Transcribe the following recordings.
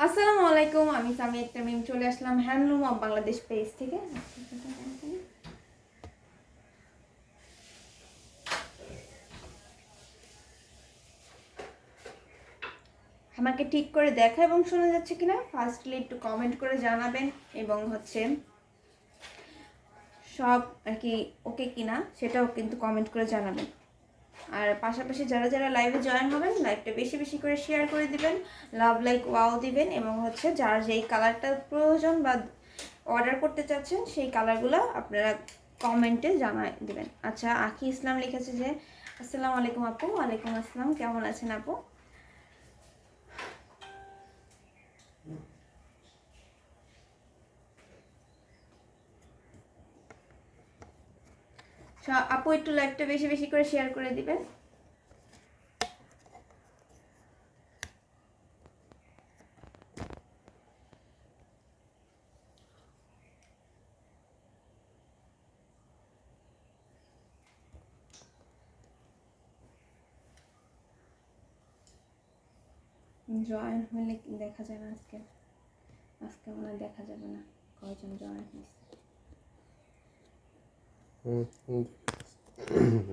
আসসালামু আলাইকুম, আমি সামি একটা মিম চলে আসলাম হ্যান্ডলুম অফ বাংলাদেশ পেজ থেকে। আমাকে ঠিক করে দেখা এবং শোনা যাচ্ছে কিনা ফার্স্টলি একটু কমেন্ট করে জানাবেন, এবং সব আর কি ওকে কিনা সেটাও কিন্তু কমেন্ট করে জানাবেন। আর পাশাপাশি যারা যারা লাইভে জয়েন হবেন, লাইভটা বেশি বেশি করে শেয়ার করে দিবেন, লাভ লাইক ওয়াও দিবেন, এবং যার যেই কালারটা প্রয়োজন বা অর্ডার করতে চাচ্ছেন সেই কালারগুলো আপনারা কমেন্টে জানাই দিবেন। আচ্ছা, আখি ইসলাম লিখেছে যে আসসালামু আলাইকুম আপু। ওয়ালাইকুম আসসালাম, কেমন আছেন আপু? আপু একটু লাইভটা বেশি বেশি করে শেয়ার করে দিবেন। জয়েন হলে দেখা যায় না, আজকে আজকে মনে হয় দেখা যাবে না কয়জন জয়েন হয়েছে।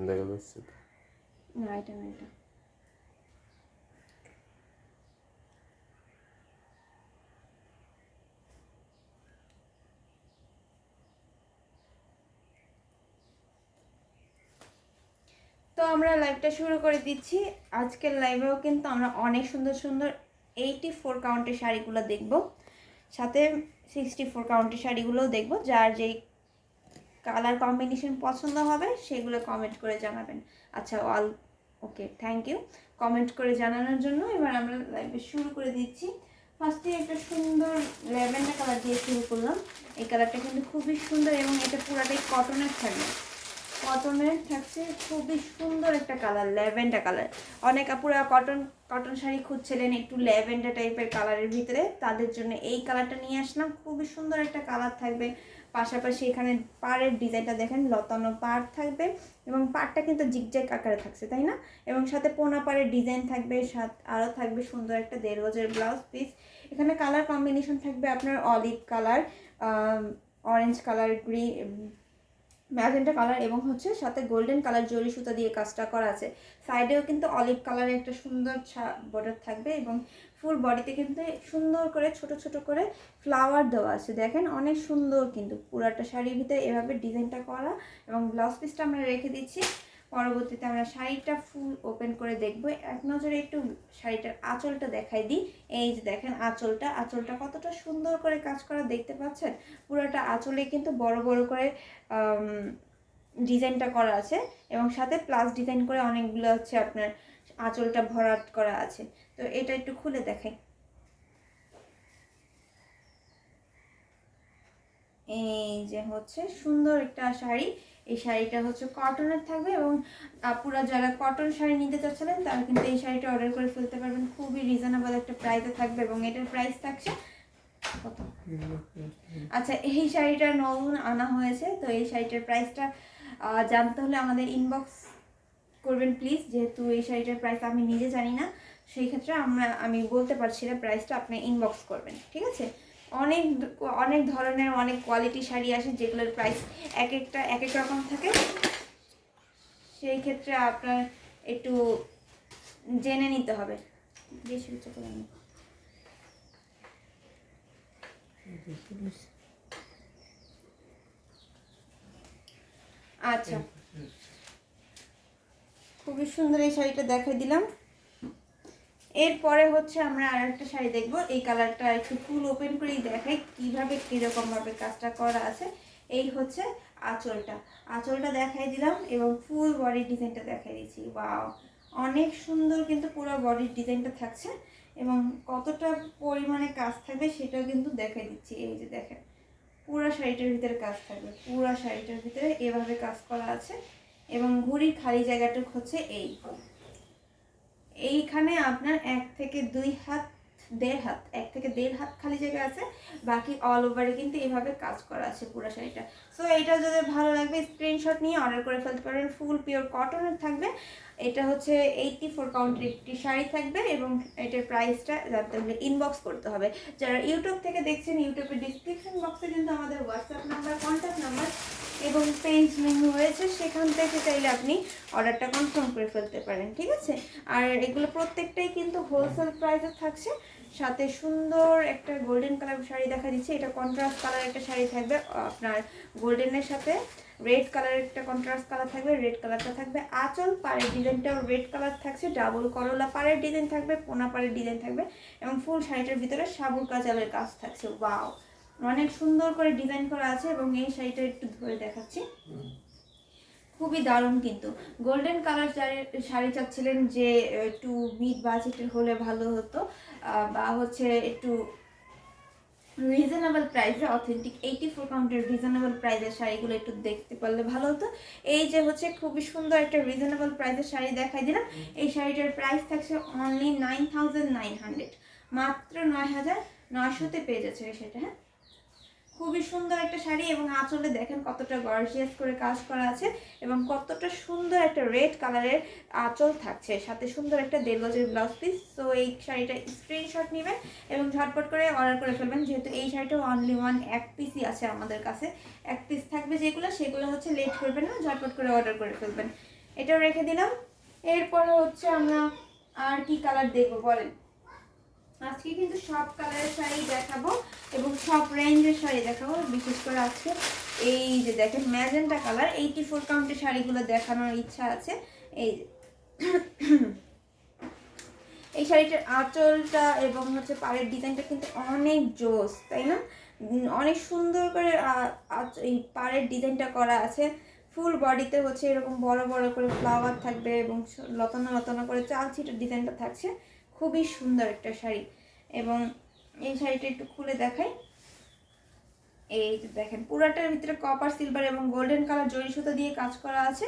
দেখা যাচ্ছে না, এটা না, এটা তো আমরা লাইভটা শুরু করে দিচ্ছি। আজকের লাইভেও কিন্তু আমরা অনেক সুন্দর সুন্দর 84 কাউন্টের শাড়িগুলো দেখব, সাথে 64 কাউন্টের শাড়িগুলোও দেখব। যার যেই কালার কম্বিনেশন পছন্দ হবে সেগুলো কমেন্ট করে জানাবেন। আচ্ছা, all okay, thank you comment করে জানানোর জন্য। এবার আমরা লাইভে শুরু করে দিচ্ছি। ফার্স্টে একটা সুন্দর ল্যাভেন্ডার কালার দিয়ে শুরু করলাম। এই কালারটা কিন্তু খুবই সুন্দর এবং এটা পুরাটাই কটনের থাকবে, কটনের থাকছে। খুবই সুন্দর একটা কালার, ল্যাভেন্ডার কালার। অনেক আপুরা কটন কটন শাড়ি খুঁজছিলেন একটু ল্যাভেন্ডার টাইপের কালারের ভিতরে, তাদের জন্য এই কালারটা নিয়ে আসলাম। খুবই সুন্দর একটা কালার থাকবে। পাশাপাশি এখানে পাড়ের ডিজাইনটা দেখেন, লতানো পাড় থাকবে এবং পাড়টা কিন্তু জিগজ্যাগ আকারে থাকছে, তাই না? এবং সাথে পোনা পাড়ের ডিজাইন থাকবে, আরও থাকবে সুন্দর একটা 1.5 গজের ব্লাউজ পিস। এখানে কালার কম্বিনেশন থাকবে আপনার olive colour, orange colour, green, magenta colour, এবং সাথে গোল্ডেন কালার জরি সুতা দিয়ে কাজটা করা আছে। সাইডেও কিন্তু অলিভ কালারের একটা সুন্দর বর্ডার থাকবে এবং ফুল বডিতে কিন্তু সুন্দর করে ছোট ছোট করে ফ্লাওয়ার দেওয়া আছে। দেখেন অনেক সুন্দর, কিন্তু পুরাটা শাড়ির ভিতরে এভাবে ডিজাইনটা করা। এবং ব্লাউজ পিসটা আমরা রেখে দিচ্ছি, পরবর্তীতে আমরা শাড়িটা ফুল ওপেন করে দেখব। এক নজরে একটু শাড়িটার আঁচলটা দেখাই দিই। এই যে দেখেন আঁচলটা কতটা সুন্দর করে কাজ করা দেখতে পাচ্ছেন। পুরোটা আঁচলে কিন্তু বড় বড় করে ডিজাইনটা করা আছে এবং সাথে প্লাস ডিজাইন করে অনেকগুলো আপনার আঁচলটা ভরাট করা আছে। তো এটা একটু খুলে দেখাই। এই যে সুন্দর একটা শাড়ি। এই শাড়িটা কটনের থাকবে এবং আপুরা যারা কটন শাড়ি নিতে চাচ্ছিলেন তারা কিন্তু এই শাড়িটা অর্ডার করে ফেলতে পারবেন। খুবই রিজনেবল একটা প্রাইসে থাকবে এবং এটার প্রাইস থাকছে কত? আচ্ছা, এই শাড়িটা নতুন আনা হয়েছে, তো এই শাড়িটার প্রাইসটা জানতে হলে আমাদের ইনবক্স করবেন প্লিজ। যেহেতু এই শাড়িটার প্রাইস আমি নিজে জানি না, সেই ক্ষেত্রে আমি বলতে পারছি না প্রাইসটা, আপনি ইনবক্স করবেন, ঠিক আছে? অনেক অনেক ধরনের অনেক কোয়ালিটি শাড়ি আসে যেগুলোর প্রাইস এক এক রকম থাকে। সেই ক্ষেত্রে আপনার একটু জেনে নিতে হবে। বেশি উচ্চ করে আচ্ছা, খুবই সুন্দর এই শাড়িটা দেখাই দিলাম। এরপরে আমরা আর একটা শাড়ি দেখবো। এই কালারটা একটু ফুল ওপেন করেই দেখাই কিভাবে কিরকম ভাবে কাজটা করা আছে। এই আঁচলটা দেখাই দিলাম এবং ফুল বডি ডিজাইনটা দেখাই দিচ্ছি। ওয়াও, অনেক সুন্দর কিন্তু পুরো বডির ডিজাইনটা থাকছে এবং কতটা পরিমাণে কাজ থাকবে সেটাও কিন্তু দেখাই দিচ্ছি। এই যে দেখেন, পুরো শাড়িটার ভিতরে কাজ থাকবে, পুরো শাড়িটার ভিতরে এভাবে কাজ করা আছে এবং ঘুড়ির খালি জায়গাটা এইখানে আপনার 1 থেকে 2 হাত দেড় হাত, 1 থেকে দেড় হাত খালি জায়গা আছে, বাকি অল ওভারে কিন্তু এভাবে কাজ করা আছে পুরো শাড়িটা। সো এটা যদি ভালো লাগবে স্ক্রিনশট নিয়ে অর্ডার করে ফেলতে পারেন। ফুল পিওর কটনের থাকবে, এটা হচ্ছে 84 কাউন্টের একটি শাড়ি থাকবে এবং এটার প্রাইসটা জানতে হলে ইনবক্স করতে হবে। যারা ইউটিউব থেকে দেখছেন, ইউটিউবের ডিসক্রিপশন বক্সে কিন্তু আমাদের হোয়াটসঅ্যাপ নাম্বার, কন্ট্যাক্ট নাম্বার এবং পেজ মেনু রয়েছে, সেখান থেকে চাইলে আপনি অর্ডারটা কনফার্ম করে ফেলতে পারেন, ঠিক আছে। আর এগুলো প্রত্যেকটাই কিন্তু হোলসেল প্রাইসে থাকছে। সাথে সুন্দর একটা গোল্ডেন কালার শাড়ি দেখা দিচ্ছে, এটা কন্ট্রাস্ট কালার একটা শাড়ি থাকবে আপনার, গোল্ডেনের সাথে রেড কালারের একটা কন্ট্রাস্ট কালার থাকবে, রেড কালারটা থাকবে আঁচল, পাড়ের ডিজাইনটাও রেড কালার থাকছে, ডাবল করলা পাড়ের ডিজাইন থাকবে, পোনা পাড়ের ডিজাইন থাকবে এবং ফুল শাড়িটার ভিতরে সাবুর কাজালের কাজ থাকছে। ওয়াও, অনেক সুন্দর করে ডিজাইন করা আছে এবং এই শাড়িটা একটু ধরে দেখাচ্ছি, খুবই দারুণ। কিন্তু গোল্ডেন কালার শাড়ি চাচ্ছিলেন যে একটু মিড বাজেটের হলে ভালো হতো, বা হচ্ছে একটু রিজনেবল প্রাইসে অথেন্টিক 84 কাউন্টের রিজনেবল প্রাইসের শাড়িগুলো একটু দেখতে পারলে ভালো হতো। এই যে হচ্ছে খুবই সুন্দর একটা রিজনেবল প্রাইসের শাড়ি দেখাই দিলাম। এই শাড়িটার প্রাইস থাকছে অনলি 9900, মাত্র 9900-তে পেয়ে যাচ্ছে সেটা। হ্যাঁ, খুবই সুন্দর একটা শাড়ি এবং আঁচলে দেখেন কতটা গর্জিয়াস করে কাজ করা আছে এবং কতটা সুন্দর একটা রেড কালারের আঁচল থাকছে, সাথে সুন্দর একটা দেড় গজের ব্লাউজ পিস। তো এই শাড়িটা স্ক্রিনশট নেবেন এবং ঝটপট করে অর্ডার করে ফেলবেন, যেহেতু এই শাড়িটা অনলি এক পিসই আছে আমাদের কাছে, এক পিস থাকবে যেগুলো, সেগুলো হচ্ছে লেট করবেন না, ঝটপট করে অর্ডার করে ফেলবেন। এটাও রেখে দিলাম। এরপরে হচ্ছে আমরা আর কি কালার দেখবো বলেন। আজকে কিন্তু সব কালারের শাড়ি দেখাবো এবং সব রেঞ্জের শাড়ি দেখাবো। বিশেষ করে আজকে এই যে দেখেন ম্যাজেন্টা কালার 84 কাউন্টের শাড়িগুলো দেখানোর ইচ্ছা আছে। এই যে এই শাড়িটার আঁচলটা এবং হচ্ছে পাড়ের ডিজাইনটা কিন্তু অনেক জোস, তাই না? অনেক সুন্দর করে এই পাড়ের ডিজাইনটা করা আছে। ফুল বডিতে হচ্ছে এরকম বড় বড় করে ফ্লাওয়ার থাকবে এবং লতানো লতানো করে চাল ছিটের ডিজাইনটা থাকছে। খুবই সুন্দর একটা শাড়ি এবং এই শাড়িটা একটু খুলে দেখাই। এই যে দেখেন পুরাটার ভিতরে কপার, সিলভার এবং গোল্ডেন কালার জরি সুতা দিয়ে কাজ করা আছে।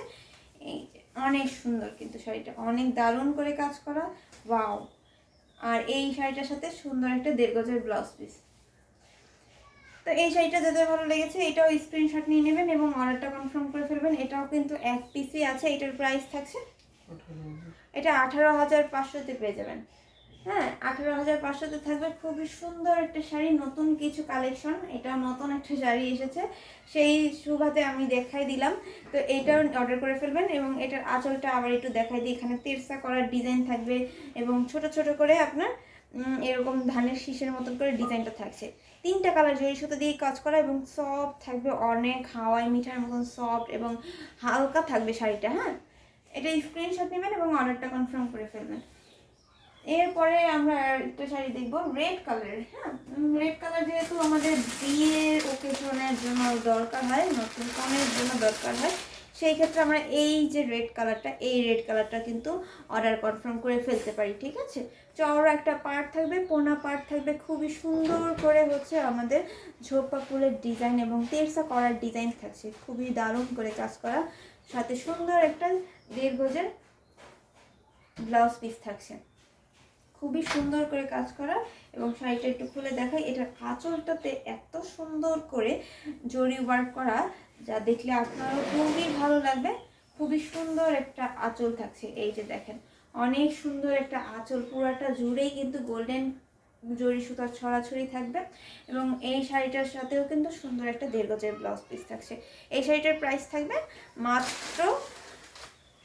এই যে অনেক সুন্দর কিন্তু শাড়িটা, অনেক দারুণ করে কাজ করা। ওয়াও, আর এই শাড়িটার সাথে সুন্দর একটা দেড় গজের ব্লাউজ পিস। তো এই শাড়িটা যাদের ভালো লেগেছে এটাও স্ক্রিনশট নিয়ে নেবেন এবং অর্ডারটা কনফার্ম করে ফেলবেন। এটাও কিন্তু এক পিসই আছে, এটার প্রাইস থাকছে এটা 18,500-তে পেয়ে যাবেন। হ্যাঁ, 18,500-তে থাকবে। খুবই সুন্দর একটা শাড়ি, নতুন কিছু কালেকশন, এটা নতুন একটা শাড়ি এসেছে, সেই সুবাদে আমি দেখাই দিলাম। তো এইটাও অর্ডার করে ফেলবেন এবং এটার আঁচলটা আবার একটু দেখাই দিই। এখানে তেরসা করার ডিজাইন থাকবে এবং ছোট ছোট করে আপনার এরকম ধানের শীষের মতন করে ডিজাইনটা থাকছে। 3টা কালার জরি সুতো দিয়ে কাজ করা এবং সফট থাকবে, অনেক হাওয়াই মিঠার মতন সফট এবং হালকা থাকবে শাড়িটা। হ্যাঁ, এটা স্ক্রিনশট নেবেন এবং অর্ডারটা কনফার্ম করে ফেলবেন। এরপরে আমরা একটা শাড়ি দেখবো রেড কালারের। হ্যাঁ, রেড কালার যেহেতু আমাদের বিয়ের ওকেশনের জন্য দরকার হয়, নতুন কনের জন্য দরকার হয়, সেই ক্ষেত্রে আমরা এই যে রেড কালারটা, এই রেড কালারটা কিন্তু অর্ডার কনফার্ম করে ফেলতে পারি, ঠিক আছে। চওড়া একটা পার্ট থাকবে, পোনা পার্ট থাকবে, খুবই সুন্দর করে হচ্ছে আমাদের ঝোপা ফুলের ডিজাইন এবং তেরসা করার ডিজাইন থাকছে, খুবই দারুণ করে কাজ করা, সাথে সুন্দর একটা দেড় গজের ব্লাউজ পিস থাকছে, খুবই সুন্দর করে কাজ করা। এবং শাড়িটা একটু খুলে দেখাই, এটার আঁচলটাতে এত সুন্দর করে জরি ওয়ার্ক করা, যা দেখলে আপনারও খুবই ভালো লাগবে। খুবই সুন্দর একটা আঁচল থাকছে, এই যে দেখেন অনেক সুন্দর একটা আঁচল, পুরাটা জুড়েই কিন্তু গোল্ডেন জরি সুতার ছড়াছড়ি থাকবে এবং এই শাড়িটার সাথেও কিন্তু সুন্দর একটা দেড় গজের ব্লাউজ পিস থাকছে। এই শাড়িটার প্রাইস থাকবে মাত্র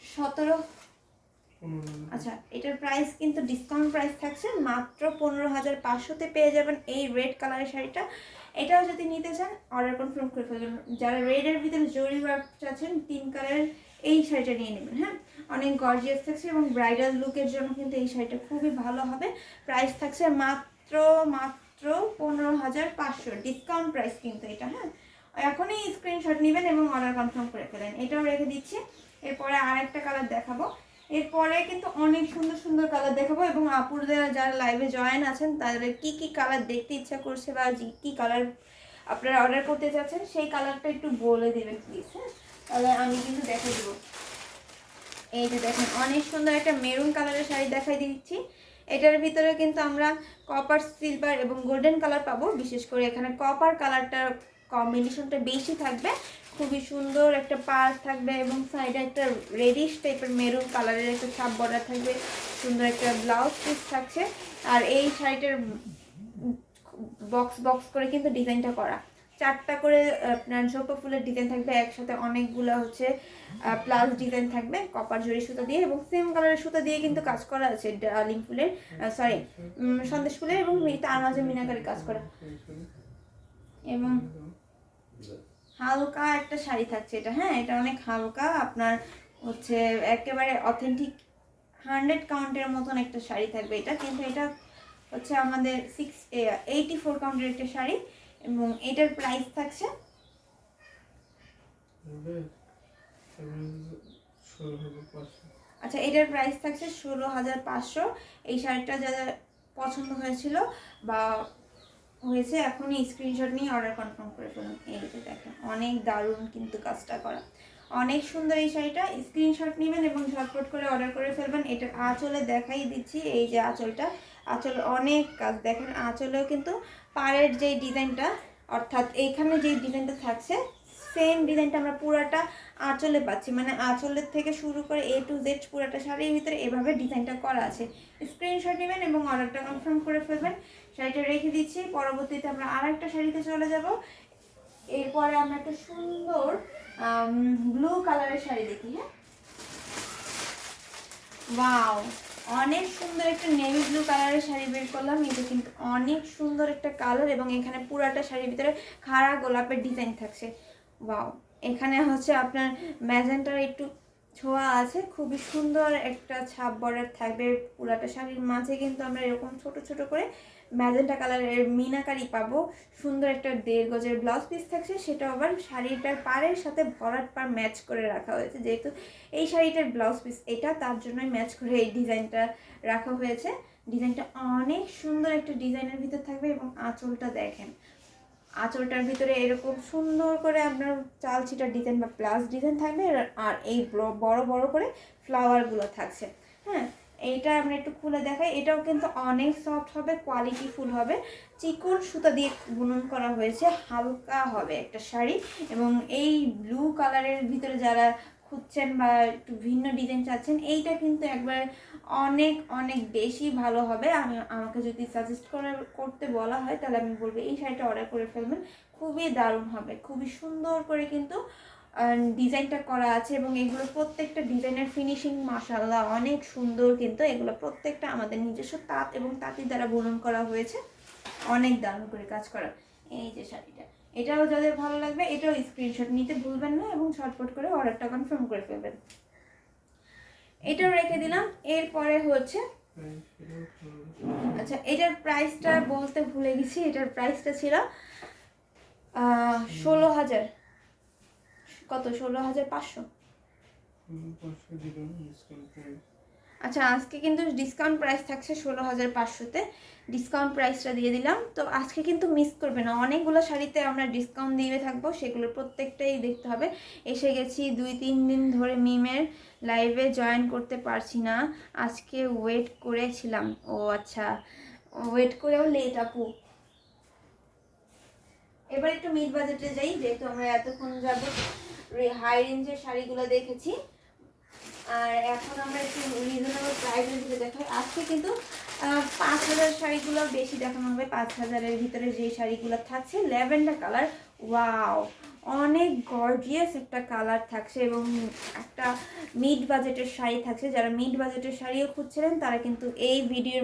17, আচ্ছা এটার প্রাইস কিন্তু ডিসকাউন্ট প্রাইস থাকছে মাত্র 15,500-তে পেয়ে যাবেন এই রেড কালারের শাড়িটা। এটাও যদি নিতে চান অর্ডার কনফার্ম করে ফেলবেন। যারা রেডের ভিতরে জরি ওয়ার্ক চাচ্ছেন 3 কালারের, এই শাড়িটা নিয়ে নেবেন। হ্যাঁ, অনেক গর্জিয়াস থাকছে এবং ব্রাইডাল লুকের জন্য কিন্তু এই শাড়িটা খুবই ভালো হবে। প্রাইস থাকছে মাত্র 15,500, ডিসকাউন্ট প্রাইস কিন্তু এটা। হ্যাঁ, এখনই স্ক্রিনশট নেবেন এবং অর্ডার কনফার্ম করে ফেলেন। এটাও রেখে দিচ্ছি। এরপরে আরেকটা কালার দেখাবো, এরপরে কিন্তু অনেক সুন্দর সুন্দর কালার দেখাবো এবং আপুরদের যারা লাইভে জয়েন আছেন তাদের কি কি কালার দেখতে ইচ্ছা করছে বা কি কালার আপনারা অর্ডার করতে চাচ্ছেন সেই কালারটা একটু বলে দেবেন প্লিজ। হ্যাঁ, তাহলে আমি কিন্তু দেখে দেবো। এই যে দেখেন অনেক সুন্দর একটা মেরুন কালারের শাড়ি দেখাই দিচ্ছি। এটার ভিতরে কিন্তু আমরা কপার, সিলভার এবং গোল্ডেন কালার পাবো। বিশেষ করে এখানে কপার কালারটার কম্বিনেশনটা বেশি থাকবে। খুবই সুন্দর একটা পার্স থাকবে এবং সাইডে একটা রেডিশ টাইপের মেরুন কালারের একটা ছাপ বর্ডার থাকবে। সুন্দর একটা ব্লাউজ পিস থাকছে। আর এই শাড়িটার বক্স বক্স করে কিন্তু ডিজাইনটা করা, 4টা করে আপনার ঝোপা ফুলের ডিজাইন থাকবে, একসাথে অনেকগুলো হচ্ছে প্লাস ডিজাইন থাকবে কপার জরি সুতা দিয়ে এবং সেম কালারের সুতা দিয়ে কিন্তু কাজ করা আছে ডালিম ফুলের, সরি সন্দেশ ফুলের, এবং তার মাঝে মিনাকারি কাজ করা। এবং হালকা একটা শাড়ি থাকছে এটা। হ্যাঁ, এটা অনেক হালকা, আপনার হচ্ছে একেবারে অথেন্টিক 100 কাউন্টের মতন একটা শাড়ি থাকবে এটা। কিন্তু এটা হচ্ছে আমাদের 84 কাউন্টের একটা শাড়ি এবং এটার প্রাইস থাকছে আচ্ছা, এটার প্রাইস থাকছে 16,500। এই শাড়িটা যাদের পছন্দ হয়েছিল বা হয়েছে এখনই স্ক্রিনশট নিয়ে অর্ডার কনফার্ম করে ফেলুন। এই যে দেখেন অনেক দারুণ কিন্তু কাজটা করা, অনেক সুন্দর এই শাড়িটা। স্ক্রিনশট নেবেন এবং ঝটপট করে অর্ডার করে ফেলবেন। এটার আঁচলে দেখাই দিচ্ছি, এই যে আঁচলটা, আঁচলে অনেক কাজ দেখেন। আঁচলেও কিন্তু পাড়ের যে ডিজাইনটা, অর্থাৎ এইখানে যে ডিজাইনটা থাকছে সেম ডিজাইনটা আমরা পুরাটা আঁচলে পাচ্ছি। মানে আঁচলের থেকে শুরু করে A to Z পুরাটা শাড়ির ভিতরে এভাবে ডিজাইনটা করা আছে। স্ক্রিনশট নেবেন এবং অর্ডারটা কনফার্ম করে ফেলবেন। শাড়িটা রেখে দিচ্ছি। পরবর্তীতে আমরা আরেকটা শাড়িতে চলে যাব। এরপরে আমরা একটা সুন্দর ব্লু কালারের শাড়ি দেখি। হ্যাঁ, ওয়াও, অনেক সুন্দর একটা নেভি ব্লু কালারের শাড়ি বের করলাম। এটা কিন্তু অনেক সুন্দর একটা কালার এবং এখানে পুরাটা শাড়ির ভিতরে খাড়া গোলাপের ডিজাইন থাকছে। ওয়াও, এখানে হচ্ছে আপনার ম্যাজেন্টার একটু ছোঁয়া আছে, খুবই সুন্দর একটা ছাপ বর্ডার থাকবে পুরাটা শাড়ির মাঝে। কিন্তু আমরা এরকম ছোট ছোট করে ম্যাজেন্টা কালারের মিনাকারি পাবো। সুন্দর একটা 1.5 গজের ব্লাউজ পিস থাকছে, সেটা আবার শাড়িটার পাড়ের সাথে ভরাট পার ম্যাচ করে রাখা হয়েছে। যেহেতু এই শাড়িটার ব্লাউজ পিস এটা, তার জন্যই ম্যাচ করে এই ডিজাইনটা রাখা হয়েছে। ডিজাইনটা অনেক সুন্দর একটা ডিজাইনের ভিতর থাকবে এবং আঁচলটা দেখেন, আঁচলটার ভিতরে এরকম সুন্দর করে আপনার চাল ছিটার ডিজাইন বা প্লাস ডিজাইন থাকবে। আর এই বড় বড় করে ফ্লাওয়ারগুলো থাকছে। হ্যাঁ, এইটা আমরা একটু খুলে দেখাই। এটাও কিন্তু অনেক সফট হবে, কোয়ালিটি ফুল হবে, চিকন সুতা দিয়ে বুনন করা হয়েছে, হালকা হবে একটা শাড়ি। এবং এই ব্লু কালারের ভিতরে যারা খুঁজছেন বা একটু ভিন্ন ডিজাইন চাচ্ছেন, এইটা কিন্তু একবার অনেক অনেক বেশি ভালো হবে। আমাকে যদি সাজেস্ট করতে বলা হয় তাহলে আমি বলবো এই শাড়িটা অর্ডার করে ফেলবেন, খুবই দারুণ হবে। খুবই সুন্দর করে কিন্তু ডিজাইনটা করা আছে এবং এগুলো প্রত্যেকটা ডিজাইনের ফিনিশিং মাশাআল্লাহ অনেক সুন্দর। কিন্তু এগুলো প্রত্যেকটা আমাদের নিজস্ব তাঁত এবং তাঁতি দ্বারা বুনন করা হয়েছে, অনেক দারুণ করে কাজ করা। এই যে শাড়িটা, এটাও যাদের ভালো লাগবে এটাও স্ক্রিনশট নিতে ভুলবেন না এবং ঝটপট করে অর্ডারটা কনফার্ম করে ফেলবেন। এটাও রেখে দিলাম। এরপরে হচ্ছে আচ্ছা, এটার প্রাইসটা বলতে ভুলে গেছি। এটার প্রাইসটা ছিল 16,000, কত, 16,500। আচ্ছা, আজকে কিন্তু ডিসকাউন্ট প্রাইস থাকছে 16,500-তে। ডিসকাউন্ট প্রাইসটা দিয়ে দিলাম। তো আজকে কিন্তু মিস করবে না, অনেকগুলো শাড়িতে আমরা ডিসকাউন্ট দিয়ে থাকবো, সেগুলো প্রত্যেকটাই দেখতে হবে। এসে গেছি 2-3 দিন ধরে মিমের লাইভে জয়েন করতে পারছি না, আজকে ওয়েট করেছিলাম। ও আচ্ছা, ওয়েট করেও লেট আপু। এবার একটু মিড বাজেটে যাই, যেহেতু আমরা এতক্ষণ যাব হাই রেঞ্জের শাড়িগুলো দেখেছি, আর এখন আমরা একটু রিজনেবল প্রাইসের ভিতরে দেখাই। আজকে কিন্তু 5,000 শাড়িগুলো বেশি দেখানো হবে। 5,000-এর ভিতরে যে শাড়িগুলো থাকছে ল্যাভেন্ডার কালার, ওয়াও, অনেক গর্জিয়াস একটা কালার থাকছে এবং একটা মিড বাজেটের শাড়ি থাকছে। যারা মিড বাজেটের শাড়িও খুঁজছিলেন তারা কিন্তু এই ভিডিওর